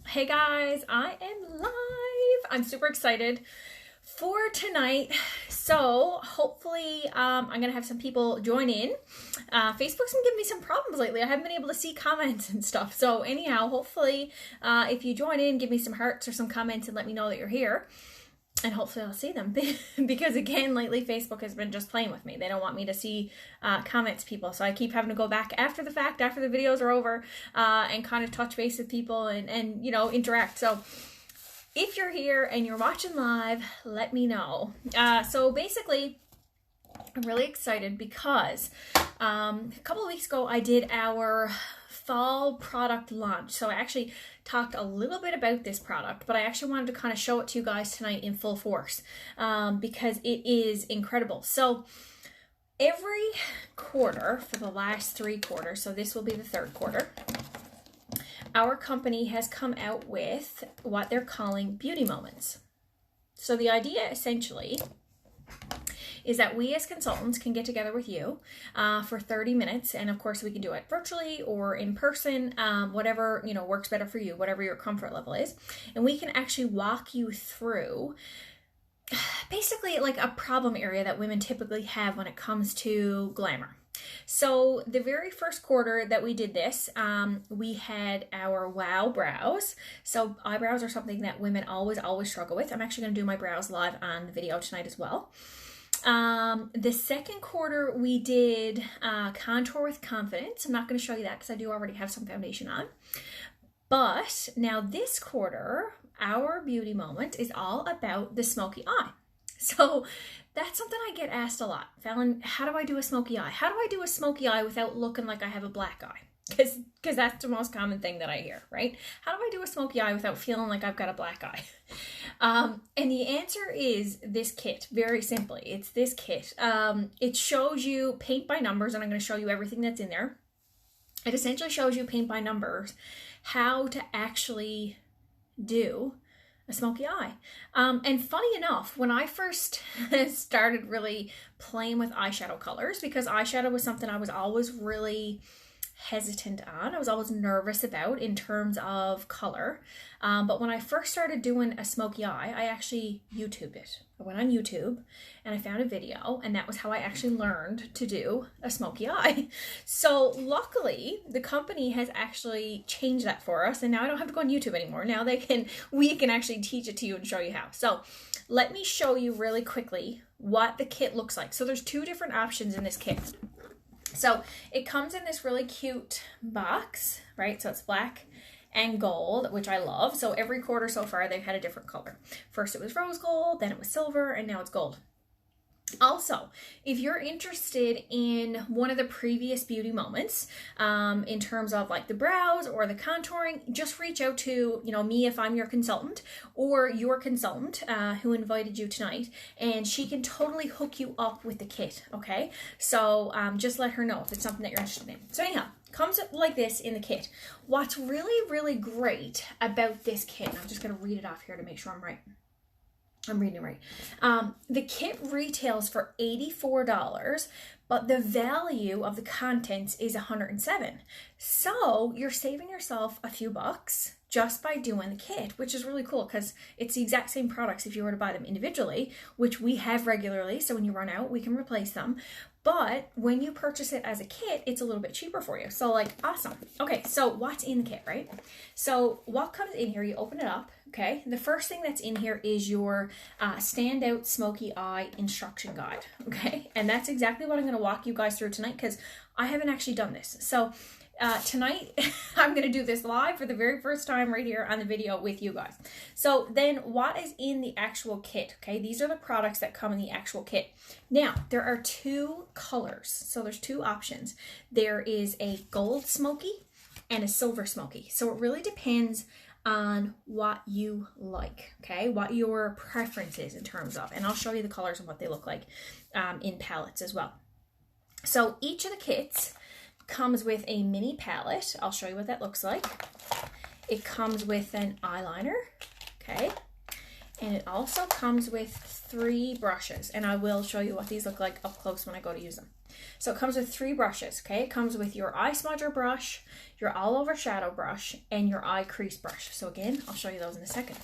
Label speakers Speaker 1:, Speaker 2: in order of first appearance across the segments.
Speaker 1: Hey guys, I am live. I'm super excited for tonight. So hopefully I'm gonna have some people join in. Facebook's been giving me some problems lately. I haven't been able to see comments and stuff. So anyhow, hopefully if you join in, give me some hearts or some comments and let me know that you're here. And hopefully I'll see them because again, lately Facebook has been just playing with me. They don't want me to see comments, people. So I keep having to go back after the fact, after the videos are over, and kind of touch base with people and you know, interact. So if you're here and you're watching live, let me know. So basically, I'm really excited because a couple of weeks ago I did our fall product launch. So I actually talked a little bit about this product, but I actually wanted to kind of show it to you guys tonight in full force because it is incredible. So every quarter for the last 3 quarters, so this will be the 3rd quarter, our company has come out with what they're calling beauty moments. So the idea essentially is that we as consultants can get together with you for 30 minutes. And of course we can do it virtually or in person, whatever, you know, works better for you, whatever your comfort level is. And we can actually walk you through basically like a problem area that women typically have when it comes to glamour. So the very first quarter that we did this, we had our wow brows. So eyebrows are something that women always struggle with. I'm actually going to do my brows live on the video tonight as well. The second quarter we did contour with confidence. I'm not going to show you that because I do already have some foundation on. But now this quarter, our beauty moment is all about the smoky eye. So that's something I get asked a lot. Fallon, how do I do a smoky eye? How do I do a smoky eye without looking like I have a black eye? Because that's the most common thing that I hear, right? How do I do a smoky eye without feeling like I've got a black eye? And the answer is this kit, very simply. It's this kit. It shows you paint by numbers, and I'm going to show you everything that's in there. It essentially shows you paint by numbers how to actually do a smoky eye. And funny enough, when I first started really playing with eyeshadow colors, because eyeshadow was something I was always really hesitant on, I was always nervous about in terms of color. But when I first started doing a smoky eye, I actually YouTubed it. I went on YouTube and I found a video, and that was how I actually learned to do a smoky eye. So luckily, the company has actually changed that for us, and now I don't have to go on YouTube anymore. Now we can actually teach it to you and show you how. So let me show you really quickly what the kit looks like. So there's 2 different options in this kit. So it comes in this really cute box, right? So it's black and gold, which I love. So every quarter so far, they've had a different color. First it was rose gold, then it was silver, and now it's gold. Also, if you're interested in one of the previous beauty moments, in terms of like the brows or the contouring, just reach out to, you know, me if I'm your consultant, or your consultant who invited you tonight, and she can totally hook you up with the kit, okay? So just let her know if it's something that you're interested in. So anyhow, comes up like this in the kit. What's really great about this kit, and I'm just going to read it off here to make sure I'm right. I'm reading it right. The kit retails for $84, but the value of the contents is $107. So you're saving yourself a few bucks just by doing the kit, which is really cool because it's the exact same products if you were to buy them individually, which we have regularly. So when you run out, we can replace them. But when you purchase it as a kit, it's a little bit cheaper for you. So like, awesome. Okay, so what's in the kit, right? So what comes in here, you open it up, okay? The first thing that's in here is your Standout Smoky Eye instruction guide, okay? And that's exactly what I'm gonna walk you guys through tonight because I haven't actually done this. So tonight, I'm going to do this live for the very first time right here on the video with you guys. So then what is in the actual kit? Okay, these are the products that come in the actual kit. Now, there are 2 colors. So there's 2 options. There is a gold smoky and a silver smoky. So it really depends on what you like, okay? What your preference is in terms of, and I'll show you the colors and what they look like in palettes as well. So each of the kits comes with a mini palette. I'll show you what that looks like. It comes with an eyeliner, okay? And it also comes with 3 brushes, and I will show you what these look like up close when I go to use them. So it comes with 3 brushes, okay? It comes with your eye smudger brush, your all over shadow brush, and your eye crease brush. So again, I'll show you those in a second.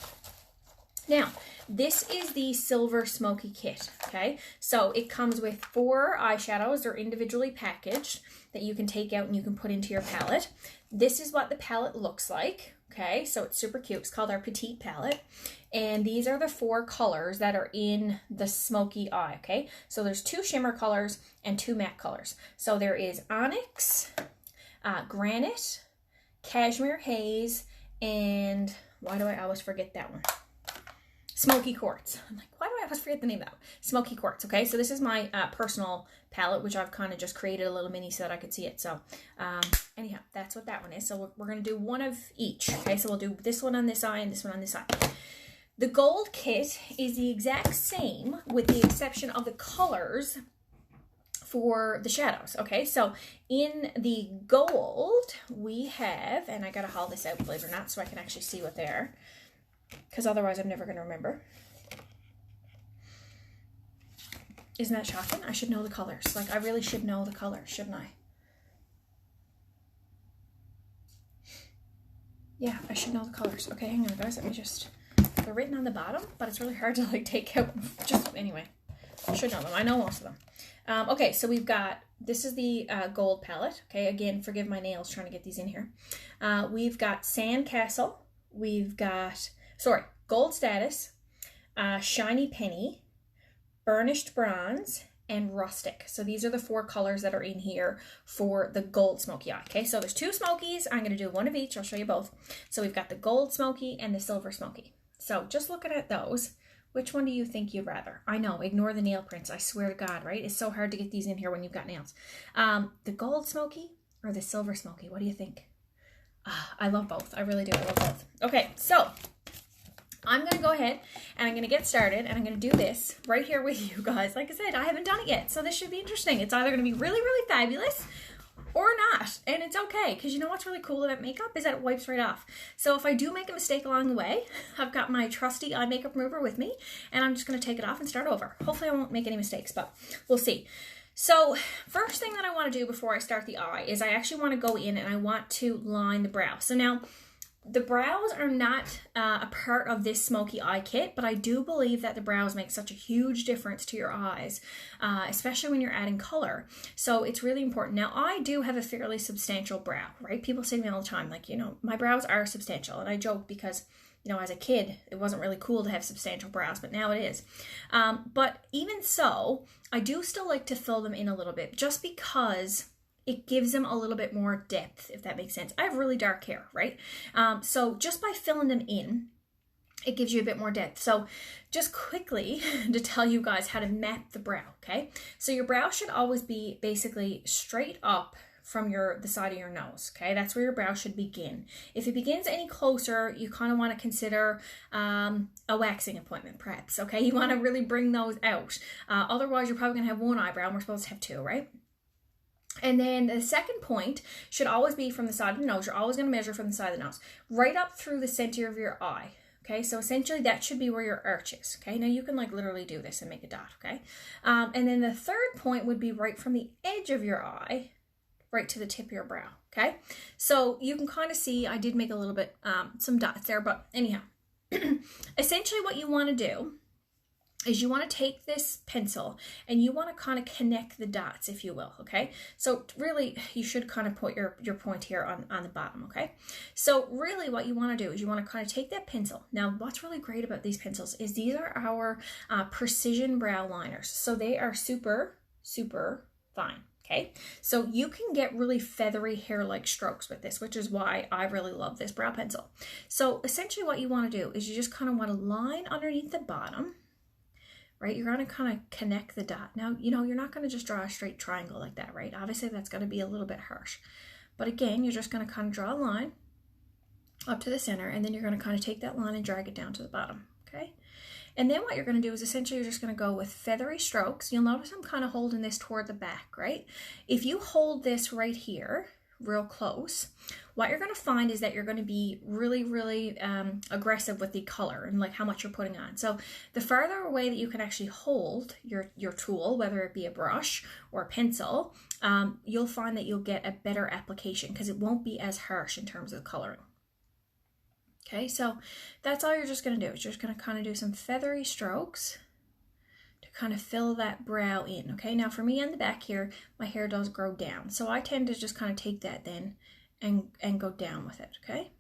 Speaker 1: Now, this is the Silver Smoky kit, okay? So it comes with 4 eyeshadows. They're individually packaged that you can take out and you can put into your palette. This is what the palette looks like, okay? So it's super cute. It's called our Petite palette. And these are the 4 colors that are in the smoky eye, okay? So there's 2 shimmer colors and 2 matte colors. So there is Onyx, Granite, Cashmere Haze, and why do I always forget that one? Smoky Quartz. I'm like, why do I always forget the name of that? Smoky Quartz, okay? So this is my personal palette, which I've kind of just created a little mini so that I could see it. So anyhow, that's what that one is. So we're going to do one of each, okay? So we'll do this one on this eye and this one on this eye. The gold kit is the exact same with the exception of the colors for the shadows, okay? So in the gold, we have, and I got to haul this out, believe it or not, so I can actually see what they are, because otherwise I'm never going to remember. Isn't that shocking? I should know the colors. Like, I really should know the colors, shouldn't I? Yeah, I should know the colors. Okay, hang on, guys. Let me just... They're written on the bottom, but it's really hard to, like, take out. Just, anyway. I should know them. I know most of them. Okay, so we've got... This is the gold palette. Okay, again, forgive my nails trying to get these in here. We've got Sandcastle. We've got... Gold Status, Shiny Penny, Burnished Bronze, and Rustic. So these are the 4 colors that are in here for the gold smoky eye. Okay, so there's 2 smokies. I'm going to do one of each. I'll show you both. So we've got the gold smoky and the silver smoky. So just looking at those, which one do you think you'd rather? I know, ignore the nail prints. I swear to God, right? It's so hard to get these in here when you've got nails. The gold smoky or the silver smoky? What do you think? I love both. I really do. I love both. Okay, so... I'm going to go ahead and I'm going to get started and I'm going to do this right here with you guys. Like I said, I haven't done it yet, so this should be interesting. It's either going to be really, really fabulous or not, and it's okay, because you know what's really cool about makeup is that it wipes right off. So if I do make a mistake along the way, I've got my trusty eye makeup remover with me, and I'm just going to take it off and start over. Hopefully I won't make any mistakes, but we'll see. So first thing that I want to do before I start the eye is I actually want to go in and I want to line the brow. So now, the brows are not a part of this smoky eye kit, but I do believe that the brows make such a huge difference to your eyes, especially when you're adding color. So it's really important. Now, I do have a fairly substantial brow, right? People say to me all the time, like, you know, my brows are substantial. And I joke because, you know, as a kid, it wasn't really cool to have substantial brows, but now it is. But even so, I do still like to fill them in a little bit just because... it gives them a little bit more depth, if that makes sense. I have really dark hair, right? So just by filling them in, it gives you a bit more depth. So just quickly to tell you guys how to map the brow, okay? So your brow should always be basically straight up from the side of your nose, okay? That's where your brow should begin. If it begins any closer, you kind of want to consider a waxing appointment, perhaps, okay? You want to really bring those out. Otherwise, you're probably going to have one eyebrow, and we're supposed to have 2, right? And then the second point should always be from the side of the nose. You're always going to measure from the side of the nose, right up through the center of your eye. Okay, so essentially that should be where your arch is. Okay, now you can like literally do this and make a dot. Okay, and then the third point would be right from the edge of your eye, right to the tip of your brow. Okay, so you can kind of see I did make a little bit some dots there, but anyhow, essentially what you want to do is you want to take this pencil and you want to kind of connect the dots, if you will, okay? So really, you should kind of put your point here on the bottom, okay? So really what you want to do is you want to kind of take that pencil. Now, what's really great about these pencils is these are our precision brow liners. So they are super, super fine, okay? So you can get really feathery hair-like strokes with this, which is why I really love this brow pencil. So essentially what you want to do is you just kind of want to line underneath the bottom, right? You're going to kind of connect the dot. Now, you know, you're not going to just draw a straight triangle like that, right? Obviously, that's going to be a little bit harsh. But again, you're just going to kind of draw a line up to the center, and then you're going to kind of take that line and drag it down to the bottom, okay? And then what you're going to do is essentially you're just going to go with feathery strokes. You'll notice I'm kind of holding this toward the back, right? If you hold this right here, real close, what you're going to find is that you're going to be really, really aggressive with the color and like how much you're putting on. So the farther away that you can actually hold your tool, whether it be a brush or a pencil, you'll find that you'll get a better application because it won't be as harsh in terms of coloring. Okay, so that's all you're just going to do. Is you're just going to kind of do some feathery strokes to kind of fill that brow in. Okay, now for me on the back here, my hair does grow down. So I tend to just kind of take that then and go down with it, okay?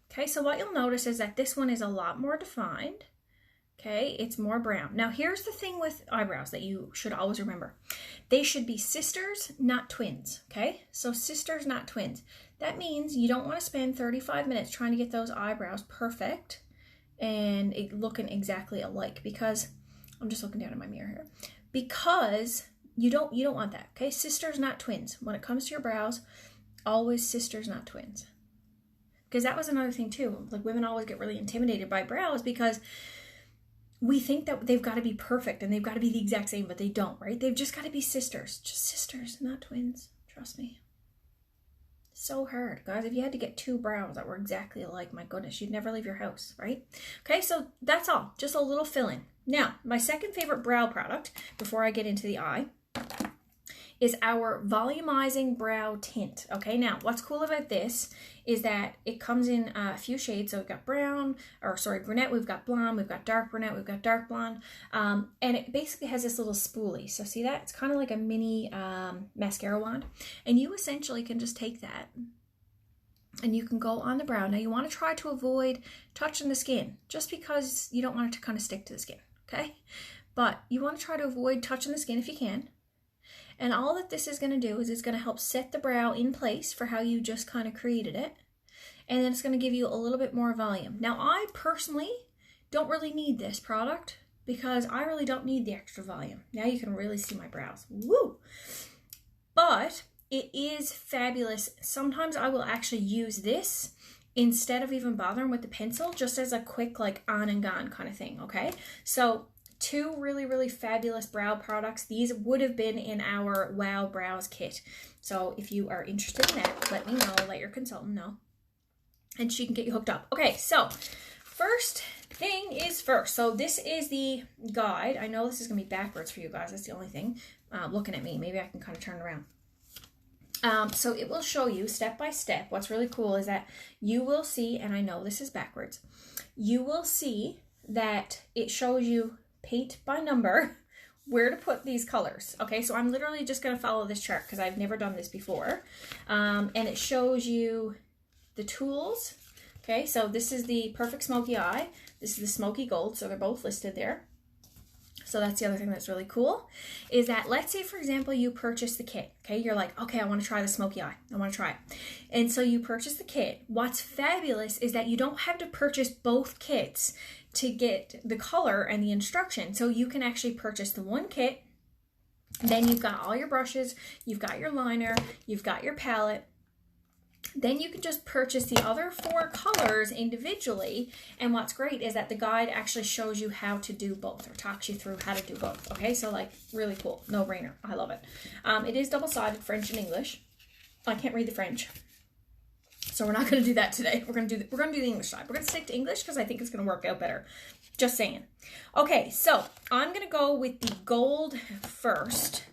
Speaker 1: Okay, so what you'll notice is that this one is a lot more defined. Okay, it's more brown. Now here's the thing with eyebrows that you should always remember. They should be sisters, not twins, okay? So sisters, not twins. That means you don't want to spend 35 minutes trying to get those eyebrows perfect and looking exactly alike, because I'm just looking down at my mirror here. Because you don't want that, okay? Sisters, not twins. When it comes to your brows, always sisters, not twins. Because that was another thing too. Like women always get really intimidated by brows because we think that they've got to be perfect and they've got to be the exact same, but they don't, right? They've just got to be sisters. Just sisters, not twins. Trust me. So hard, guys. If you had to get two brows that were exactly alike, my goodness, you'd never leave your house, right? Okay, so that's all. Just a little fill-in. Now, my second favorite brow product, before I get into the eye, is our volumizing brow tint. Okay, now what's cool about this is that it comes in a few shades. So we've got brunette, we've got blonde, we've got dark brunette, we've got dark blonde, and it basically has this little spoolie. So see that? It's kind of like a mini mascara wand, and you essentially can just take that and you can go on the brow. Now you want to try to avoid touching the skin, just because you don't want it to kind of stick to the skin, okay? But you want to try to avoid touching the skin if you can. And all that this is going to do is it's going to help set the brow in place for how you just kind of created it. And then it's going to give you a little bit more volume. Now, I personally don't really need this product because I really don't need the extra volume. Now you can really see my brows. Woo! But it is fabulous. Sometimes I will actually use this instead of even bothering with the pencil, just as a quick like on and gone kind of thing, okay? So two really, really fabulous brow products. These would have been in our Wow Brows kit. So if you are interested in that, let me know, let your consultant know, and she can get you hooked up. Okay, so first thing is first. So this is the guide. I know this is going to be backwards for you guys. That's the only thing. Looking at me, maybe I can kind of turn around. So it will show you step by step. What's really cool is that you will see, and I know this is backwards, you will see that it shows you paint by number where to put these colors. Okay, so I'm literally just going to follow this chart because I've never done this before. And it shows you the tools. Okay, so this is the Perfect Smoky Eye. This is the Smoky Gold, so they're both listed there. So that's the other thing that's really cool, is that let's say, for example, you purchase the kit. Okay, you're like, okay, I want to try the Smoky Eye. I want to try it. And so you purchase the kit. What's fabulous is that you don't have to purchase both kits to get the color and the instruction. So you can actually purchase the one kit, then you've got all your brushes, you've got your liner, you've got your palette. Then you can just purchase the other 4 colors individually. And what's great is that the guide actually shows you how to do both, or talks you through how to do both. Okay, so like really cool, no brainer. I love it. It is double-sided, French and English. I can't read the French, so we're not going to do that today. We're going to do the English side. We're going to stick to English because I think it's going to work out better. Just saying. Okay, so I'm going to go with the gold first.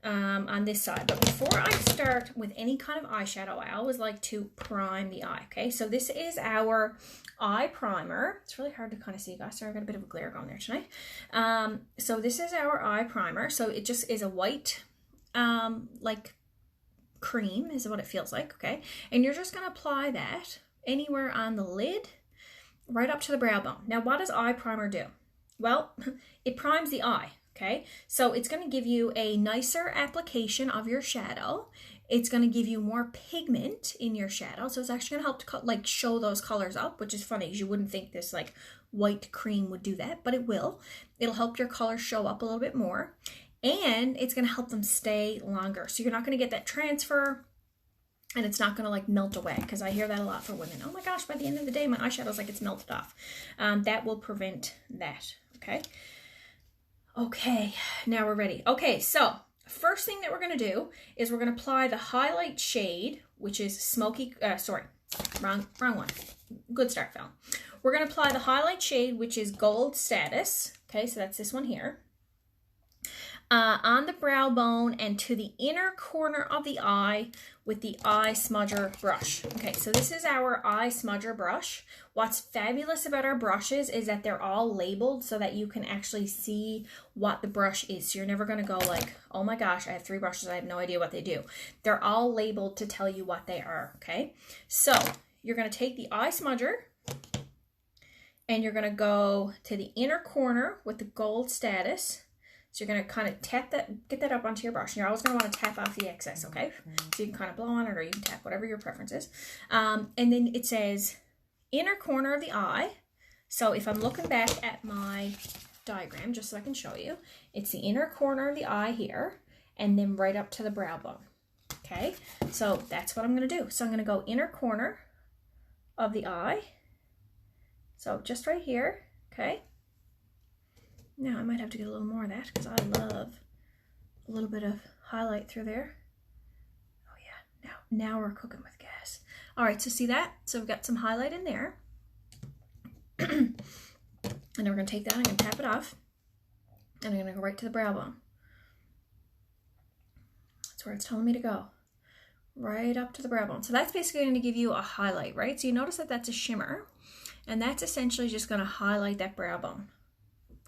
Speaker 1: On this side. But before I start with any kind of eyeshadow, I always like to prime the eye. Okay, so this is our eye primer. It's really hard to kind of see, guys. Sorry, I've got a bit of a glare going there tonight. So this is our eye primer. So it just is a white, like cream is what it feels like. Okay, and you're just going to apply that anywhere on the lid, right up to the brow bone. Now, what does eye primer do? Well, it primes the eye. Okay, so it's going to give you a nicer application of your shadow. It's going to give you more pigment in your shadow. So it's actually going to help to show those colors up, which is funny because you wouldn't think this like white cream would do that, but it will. It'll help your colors show up a little bit more, and it's going to help them stay longer. So you're not going to get that transfer, and it's not going to like melt away, because I hear that a lot for women. Oh my gosh, by the end of the day, my eyeshadow's like it's melted off. That will prevent that, okay? Okay, now we're ready. Okay, so first thing that we're going to do is we're going to apply the highlight shade, which is Smoky, wrong one. Good start, Phil. We're going to apply the highlight shade, which is Gold Status. Okay, so that's this one here. On the brow bone and to the inner corner of the eye with the eye smudger brush. Okay, so this is our eye smudger brush. What's fabulous about our brushes is that they're all labeled so that you can actually see what the brush is. So you're never going to go like, oh my gosh, I have 3 brushes, I have no idea what they do. They're all labeled to tell you what they are, okay? So you're going to take the eye smudger and you're going to go to the inner corner with the Gold Status. So you're going to kind of tap that, get that up onto your brush. And you're always going to want to tap off the excess, okay? So you can kind of blow on it or you can tap, whatever your preference is. And then it says inner corner of the eye. So if I'm looking back at my diagram, just so I can show you, it's the inner corner of the eye here and then right up to the brow bone, okay? So that's what I'm going to do. So I'm going to go inner corner of the eye. So just right here, okay? Now I might have to get a little more of that because I love a little bit of highlight through there. Oh yeah, now we're cooking with gas. All right, so see that? So we've got some highlight in there. And then we're gonna take that, I'm gonna tap it off. And I'm gonna go right to the brow bone. That's where it's telling me to go. Right up to the brow bone. So that's basically gonna give you a highlight, right? So you notice that that's a shimmer. And that's essentially just gonna highlight that brow bone.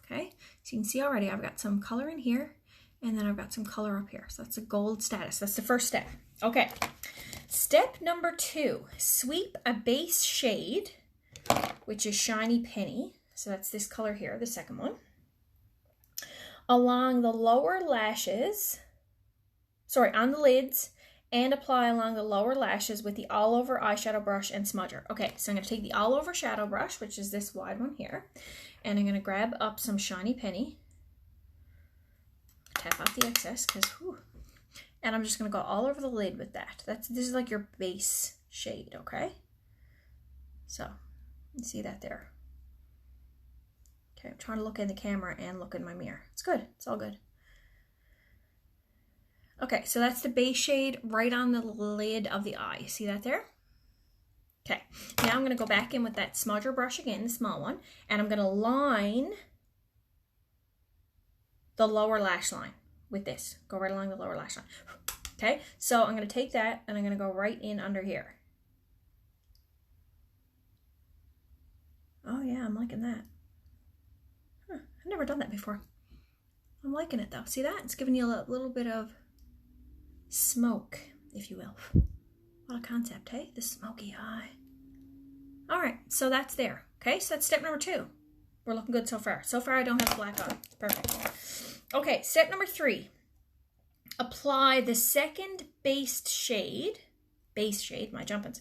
Speaker 1: Okay, so you can see already I've got some color in here and then I've got some color up here. So that's a Gold Status. That's the first step. Okay, step number 2, sweep a base shade, which is Shiny Penny. So that's this color here, the second one, along the lower lashes, on the lids, and apply along the lower lashes with the all over eyeshadow brush and smudger. Okay, so I'm going to take the all over shadow brush, which is this wide one here, and I'm going to grab up some Shiny Penny, tap off the excess, and I'm just going to go all over the lid with that. This is like your base shade, okay? So, you see that there. Okay, I'm trying to look in the camera and look in my mirror. It's good, it's all good. Okay, so that's the base shade right on the lid of the eye. See that there? Okay, now I'm going to go back in with that smudger brush again, the small one, and I'm going to line the lower lash line with this. Go right along the lower lash line. Okay, so I'm going to take that and I'm going to go right in under here. Oh yeah, I'm liking that. I've never done that before. I'm liking it though. See that? It's giving you a little bit of smoke, if you will. What a concept, hey? The smoky eye. All right, so that's there. Okay, so that's step number 2. We're looking good so far. So far, I don't have a black eye. Perfect. Okay, step number 3. Apply the second base shade, my jumpins,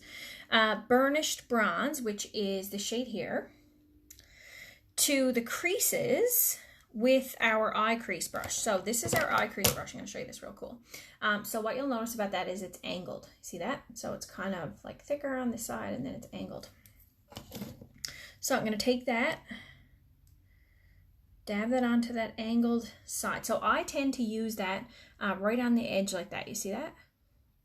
Speaker 1: burnished bronze, which is the shade here, to the creases with our eye crease brush. So this is our eye crease brush. I'm going to show you this real cool. So what you'll notice about that is it's angled. See that? So it's kind of like thicker on this side and then it's angled. So I'm going to take that, dab that onto that angled side. So I tend to use that right on the edge like that. You see that?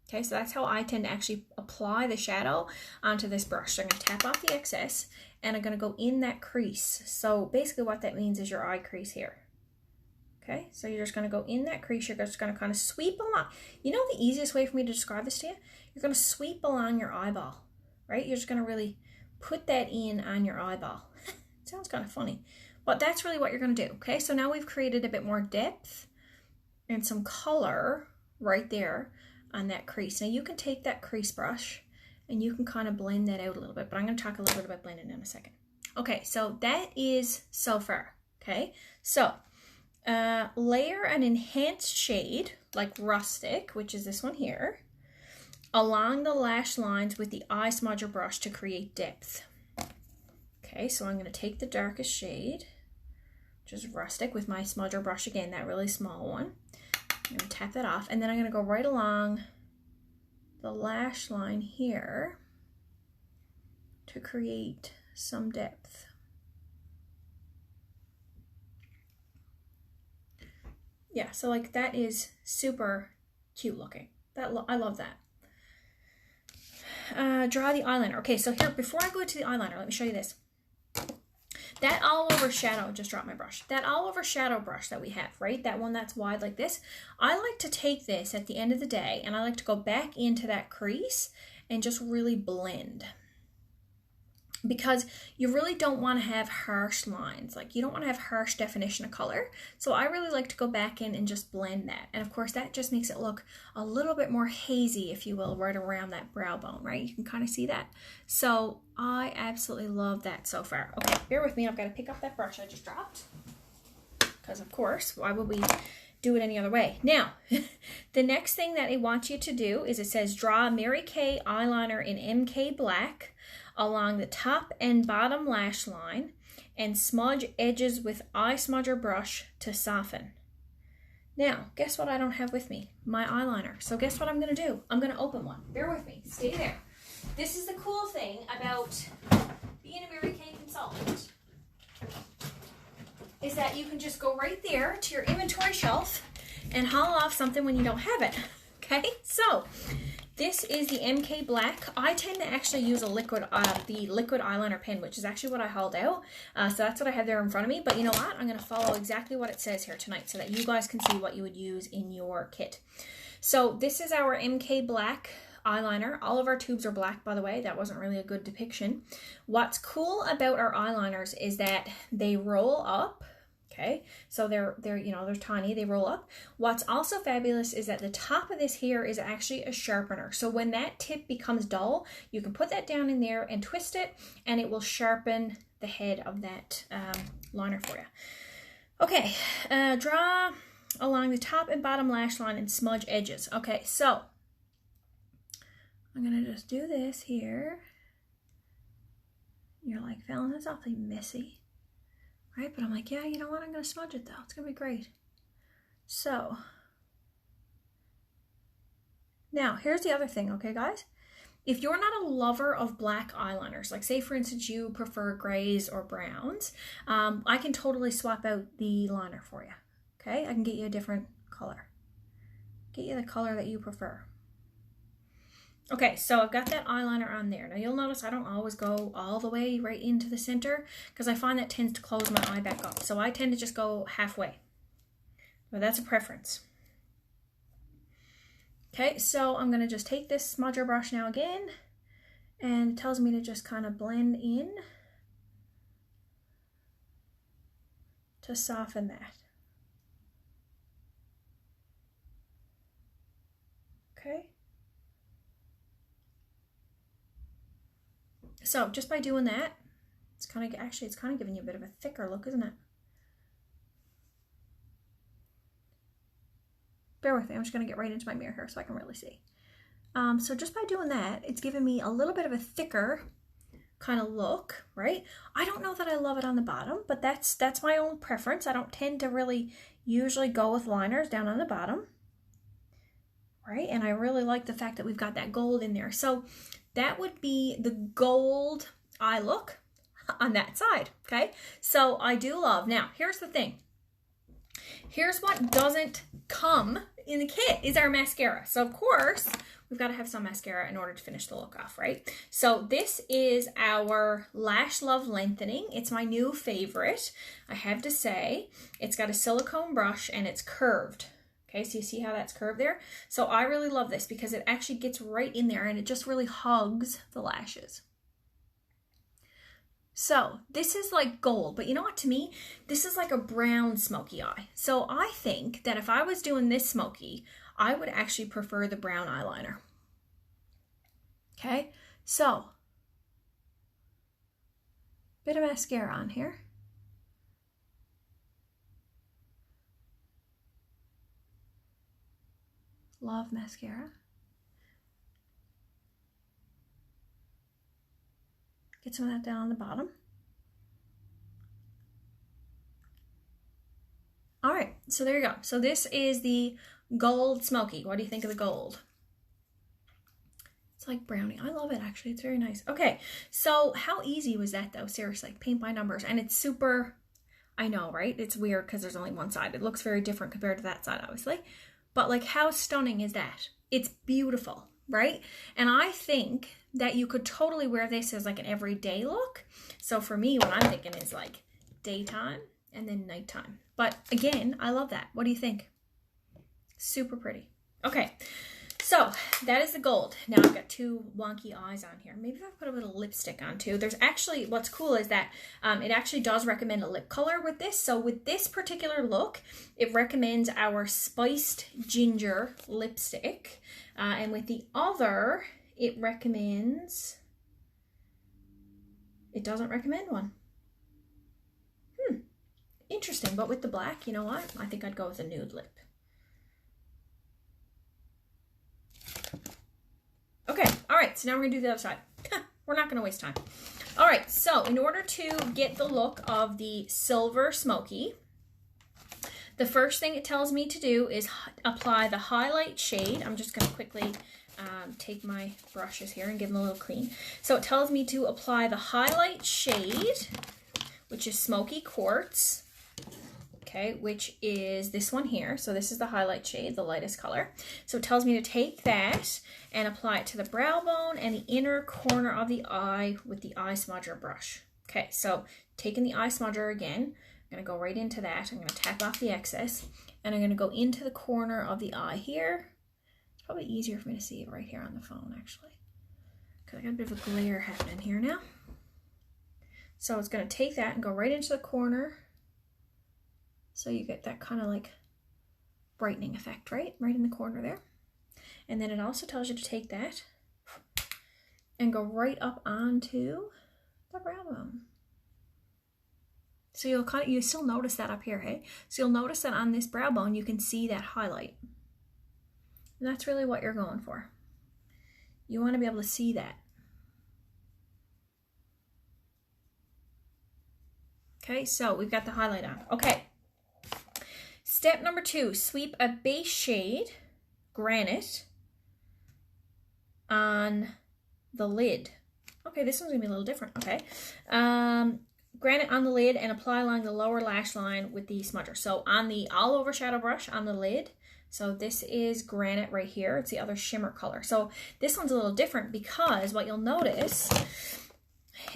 Speaker 1: Okay, so that's how I tend to actually apply the shadow onto this brush. So I'm going to tap off the excess and I'm going to go in that crease. So basically what that means is your eye crease here. Okay, so you're just going to go in that crease. You're just going to kind of sweep along. You know the easiest way for me to describe this to you? You're going to sweep along your eyeball, right? You're just going to really put that in on your eyeball. It sounds kind of funny, but that's really what you're going to do. Okay, so now we've created a bit more depth and some color right there on that crease. Now you can take that crease brush and you can kind of blend that out a little bit, but I'm going to talk a little bit about blending in a second. Okay, so that is so far. Okay, so layer an enhanced shade like Rustic, which is this one here, along the lash lines with the eye smudger brush to create depth. Okay, so I'm going to take the darkest shade, which is Rustic, with my smudger brush again, that really small one. I'm going to tap that off, and then I'm going to go right along the lash line here to create some depth. Yeah, so like that is super cute looking. I love that. Draw the eyeliner. Okay, so here, before I go to the eyeliner, let me show you this. That all over shadow, just dropped my brush. That all over shadow brush that we have, right? That one that's wide like this. I like to take this at the end of the day and I like to go back into that crease and just really blend. Because you really don't want to have harsh lines. Like you don't want to have harsh definition of color. So I really like to go back in and just blend that. And of course that just makes it look a little bit more hazy, if you will, right around that brow bone, right? You can kind of see that. So I absolutely love that so far. Okay, bear with me. I've got to pick up that brush I just dropped. Because of course, why would we do it any other way? Now, the next thing that it wants you to do is it says draw Mary Kay eyeliner in MK Black along the top and bottom lash line and smudge edges with eye smudger brush to soften. Now, guess what I don't have with me? My eyeliner. So guess what I'm going to do? I'm going to open one. Bear with me. Stay there. This is the cool thing about being a Mary Kay consultant, is that you can just go right there to your inventory shelf and haul off something when you don't have it. Okay, so this is the MK Black. I tend to actually use the liquid eyeliner pen, which is actually what I hauled out. So that's what I have there in front of me. But you know what? I'm going to follow exactly what it says here tonight so that you guys can see what you would use in your kit. So this is our MK Black eyeliner. All of our tubes are black, by the way. That wasn't really a good depiction. What's cool about our eyeliners is that they roll up. Okay, so they're tiny, they roll up. What's also fabulous is that the top of this here is actually a sharpener. So when that tip becomes dull, you can put that down in there and twist it, and it will sharpen the head of that liner for you. Okay, draw along the top and bottom lash line and smudge edges. Okay, so I'm gonna just do this here. You're like, Fallon, that's awfully messy. Right, but I'm like, yeah, you know what? I'm going to smudge it though. It's going to be great. So, now here's the other thing, okay, guys? If you're not a lover of black eyeliners, like say for instance you prefer grays or browns, I can totally swap out the liner for you. Okay, I can get you a different color. Get you the color that you prefer. Okay, so I've got that eyeliner on there. Now you'll notice I don't always go all the way right into the center because I find that tends to close my eye back up. So I tend to just go halfway. But that's a preference. Okay, so I'm going to just take this smudger brush now again, and it tells me to just kind of blend in to soften that. Okay. So just by doing that, it's kind of giving you a bit of a thicker look, isn't it? Bear with me, I'm just going to get right into my mirror here so I can really see. So just by doing that, it's giving me a little bit of a thicker kind of look, right? I don't know that I love it on the bottom, but that's my own preference. I don't tend to really usually go with liners down on the bottom, right? And I really like the fact that we've got that gold in there. So that would be the gold eye look on that side, okay? So I do love, now here's the thing. Here's what doesn't come in the kit is our mascara. So of course, we've got to have some mascara in order to finish the look off, right? So this is our Lash Love Lengthening. It's my new favorite, I have to say. It's got a silicone brush and it's curved. Okay, so you see how that's curved there? So I really love this because it actually gets right in there and it just really hugs the lashes. So this is like gold, but you know what, to me, this is like a brown smoky eye. So I think that if I was doing this smoky, I would actually prefer the brown eyeliner. Okay, so bit of mascara on here. Love mascara. Get some of that down on the bottom. All right, so there you go. So this is the gold smoky. What do you think of the gold? It's like brownie. I love it, actually. It's very nice. Okay, so how easy was that, though? Seriously, paint by numbers. And it's super, I know, right? It's weird because there's only one side. It looks very different compared to that side, obviously. But like, how stunning is that? It's beautiful, right? And I think that you could totally wear this as like an everyday look. So for me, what I'm thinking is like daytime and then nighttime. But again, I love that. What do you think? Super pretty. Okay, so that is the gold. Now I've got two wonky eyes on here. Maybe if I put a little lipstick on too. There's actually, what's cool is that it actually does recommend a lip color with this. So with this particular look, it recommends our spiced ginger lipstick. And with the other, it doesn't recommend one. Interesting, but with the black, you know what? I think I'd go with a nude lip. Okay, all right, so now we're gonna do the other side. We're not gonna waste time. All right, so in order to get the look of the silver smoky, the first thing it tells me to do is apply the highlight shade. I'm just gonna quickly take my brushes here and give them a little clean. So it tells me to apply the highlight shade, which is Smoky Quartz. Okay, which is this one here. So this is the highlight shade, the lightest color. So it tells me to take that and apply it to the brow bone and the inner corner of the eye with the eye smudger brush. Okay, so taking the eye smudger again, I'm gonna go right into that. I'm gonna tap off the excess and I'm gonna go into the corner of the eye here. It's probably easier for me to see it right here on the phone actually, because I got a bit of a glare happening here now. So it's gonna take that and go right into the corner. So you get that kind of like brightening effect, right? Right in the corner there. And then it also tells you to take that and go right up onto the brow bone. So you still notice that up here, hey? So you'll notice that on this brow bone, you can see that highlight. And that's really what you're going for. You want to be able to see that. Okay, so we've got the highlight on. Okay. Step number 2, sweep a base shade, Granite, on the lid. Okay, this one's gonna be a little different, okay. Granite on the lid and apply along the lower lash line with the smudger. So on the all over shadow brush on the lid, so this is Granite right here, it's the other shimmer color. So this one's a little different because what you'll notice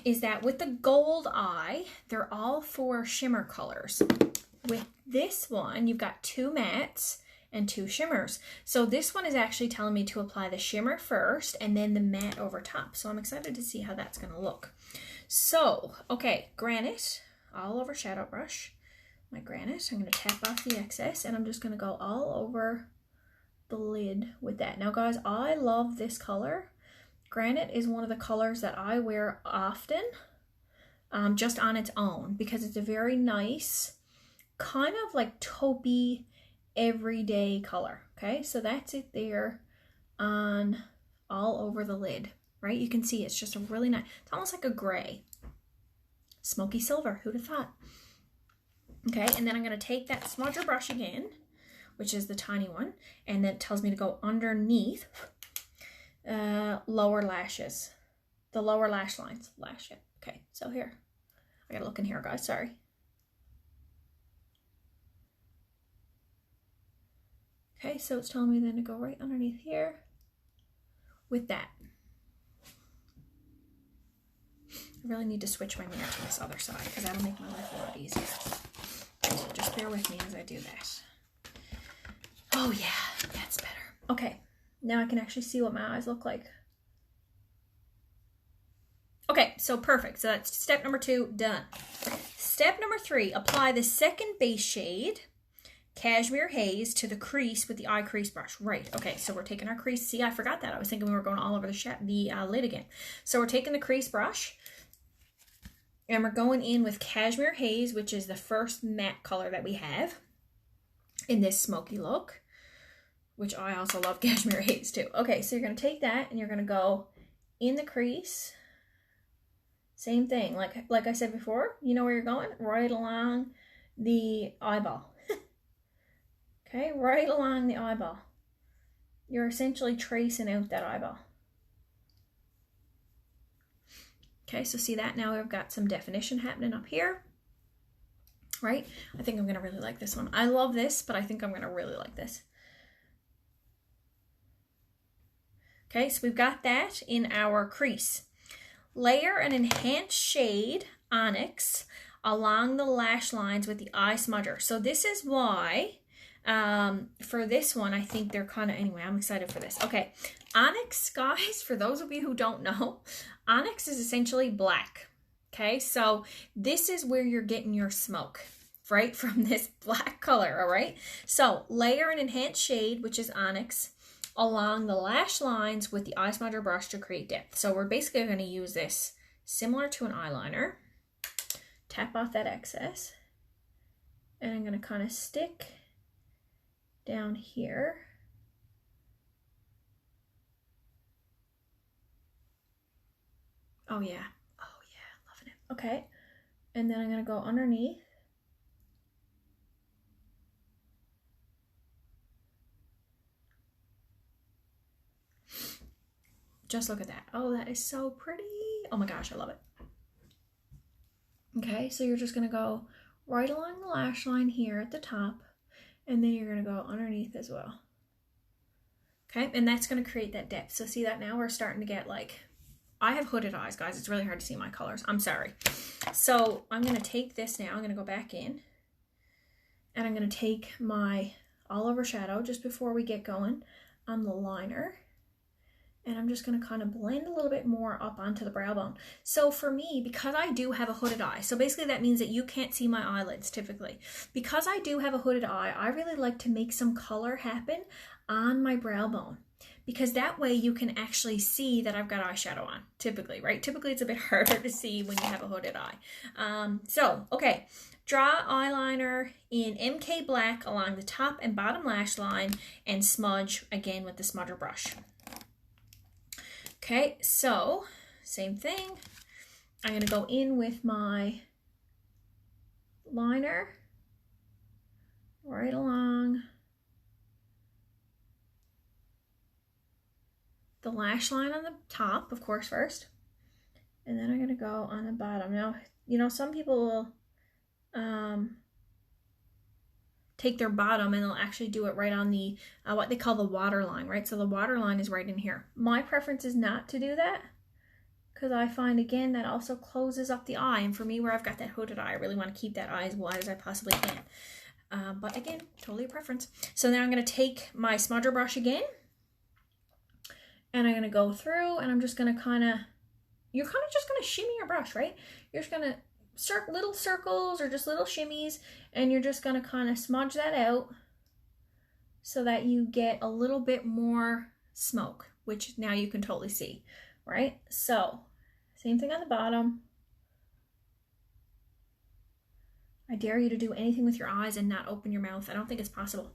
Speaker 1: is that with the gold eye, they're all 4 shimmer colors. With this one, you've got 2 mattes and 2 shimmers. So this one is actually telling me to apply the shimmer first and then the matte over top. So I'm excited to see how that's going to look. So, okay, Granite, all over shadow brush. My Granite, I'm going to tap off the excess and I'm just going to go all over the lid with that. Now guys, I love this color. Granite is one of the colors that I wear often, just on its own, because it's a very nice, kind of like taupey everyday color. Okay, so that's it there on all over the lid, right? You can see it's just a really nice, it's almost like a gray, smoky silver, who'd have thought? Okay, and then I'm going to take that smudger brush again, which is the tiny one, and then it tells me to go underneath lower lashes, the lower lash lines, it. Okay, so here, I gotta look in here, guys, sorry. Okay, so it's telling me then to go right underneath here with that. I really need to switch my mirror to this other side because that'll make my life a lot easier. So just bear with me as I do that. Oh yeah, that's better. Okay, now I can actually see what my eyes look like. Okay, so perfect. So that's step number 2 done. Step number 3, apply the second base shade, Cashmere Haze, to the crease with the eye crease brush. Right, okay, so we're taking our crease. See, I forgot that. I was thinking we were going all over the lid again. So we're taking the crease brush, and we're going in with Cashmere Haze, which is the first matte color that we have in this smoky look, which I also love Cashmere Haze too. Okay, so you're going to take that, and you're going to go in the crease. Same thing, like I said before, you know where you're going? Right along the eyeball. Okay, right along the eyeball. You're essentially tracing out that eyeball. Okay, so see that? Now we've got some definition happening up here. right? I think I'm gonna really like this one. I love this, but I think I'm gonna really like this. Okay, so we've got that in our crease. Layer an enhanced shade Onyx along the lash lines with the eye smudger. So this is why for this one, I think they're kind of, anyway, I'm excited for this. Okay, Onyx, guys, for those of you who don't know, Onyx is essentially black. Okay, so this is where you're getting your smoke, right, from this black color, all right? So layer an enhanced shade, which is Onyx, along the lash lines with the eye smudger brush to create depth. So we're basically going to use this similar to an eyeliner. Tap off that excess. And I'm going to kind of stick down here. Oh yeah. Oh yeah, loving it. Okay. And then I'm going to go underneath. Just look at that. Oh, that is so pretty. Oh my gosh, I love it. Okay, so you're just going to go right along the lash line here at the top, and then you're going to go underneath as well. Okay, and that's going to create that depth. So see that now we're starting to get like, I have hooded eyes, guys. It's really hard to see my colors. I'm sorry. So I'm going to take this now. I'm going to go back in, and I'm going to take my all over shadow just before we get going on the liner. And I'm just going to kind of blend a little bit more up onto the brow bone. So for me, because I do have a hooded eye, so basically that means that you can't see my eyelids typically. Because I do have a hooded eye, I really like to make some color happen on my brow bone. Because that way you can actually see that I've got eyeshadow on, typically, right? Typically it's a bit harder to see when you have a hooded eye. Okay. Draw eyeliner in MK Black along the top and bottom lash line and smudge again with the smudger brush. Okay, so same thing. I'm going to go in with my liner right along the lash line on the top, of course, first. And then I'm going to go on the bottom. Now, you know, some people will take their bottom and they'll actually do it right on the what they call the water line, right? So the water line is right in here. My preference is not to do that because I find, again, that also closes up the eye. And for me, where I've got that hooded eye, I really want to keep that eye as wide as I possibly can. But again, totally a preference. So now I'm going to take my smudger brush again, and I'm going to go through, and I'm just going to you're kind of just going to shimmy your brush, right? You're just going to little circles or just little shimmies, and you're just going to kind of smudge that out so that you get a little bit more smoke, which now you can totally see, right? So same thing on the bottom. I dare you to do anything with your eyes and not open your mouth. I don't think it's possible.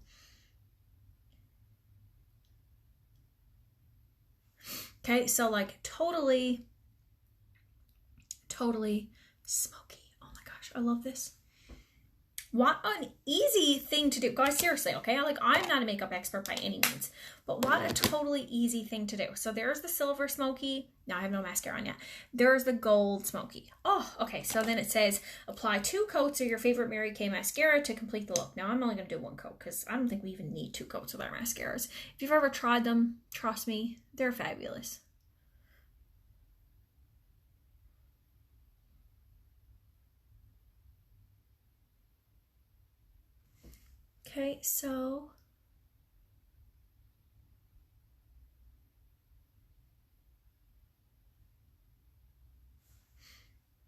Speaker 1: Okay, so like totally smoky. Oh my gosh, I love this. What an easy thing to do. Guys, seriously, okay? I'm not a makeup expert by any means, but what a totally easy thing to do. So there's the silver smoky. Now I have no mascara on yet. There's the gold smoky. Oh, okay. So then it says, apply 2 coats of your favorite Mary Kay mascara to complete the look. Now I'm only going to do 1 coat because I don't think we even need 2 coats with our mascaras. If you've ever tried them, trust me, they're fabulous. Okay, so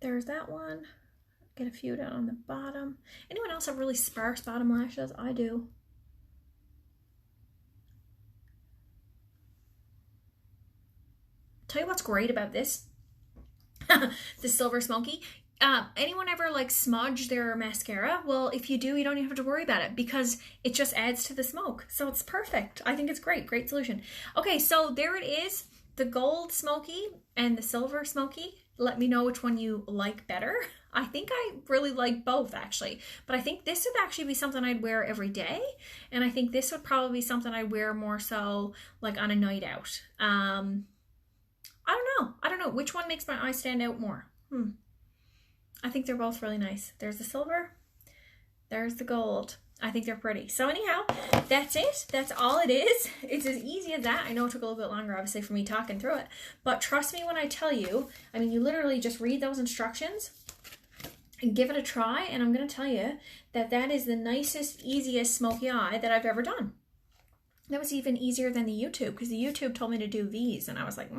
Speaker 1: there's that one. Get a few down on the bottom. Anyone else have really sparse bottom lashes? I do. Tell you what's great about this, the silver smoky. Anyone ever smudge their mascara? Well, if you do, you don't even have to worry about it because it just adds to the smoke. So it's perfect. I think it's great. Great solution. Okay, so there it is. The gold smoky and the silver smoky. Let me know which one you like better. I think I really like both actually, but I think this would actually be something I'd wear every day. And I think this would probably be something I'd wear more so on a night out. I don't know. Which one makes my eye stand out more? I think they're both really nice. There's the silver There's the gold. I think they're pretty. So anyhow, that's it. That's all it is. It's as easy as that. I know it took a little bit longer, obviously, for me talking through it. But trust me when I tell you, I mean, you literally just read those instructions and give it a try. And I'm going to tell you that that is the nicest, easiest smoky eye that I've ever done. That was even easier than the YouTube, because the YouTube told me to do these. And I was like,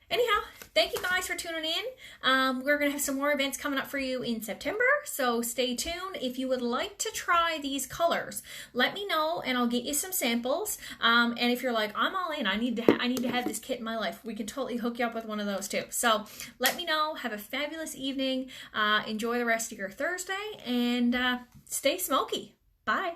Speaker 1: Anyhow, thank you guys for tuning in. We're going to have some more events coming up for you in September, so stay tuned. If you would like to try these colors, let me know and I'll get you some samples. And if you're like, I'm all in, I need to have this kit in my life, we can totally hook you up with one of those too. So let me know. Have a fabulous evening. Enjoy the rest of your Thursday and stay smoky. Bye.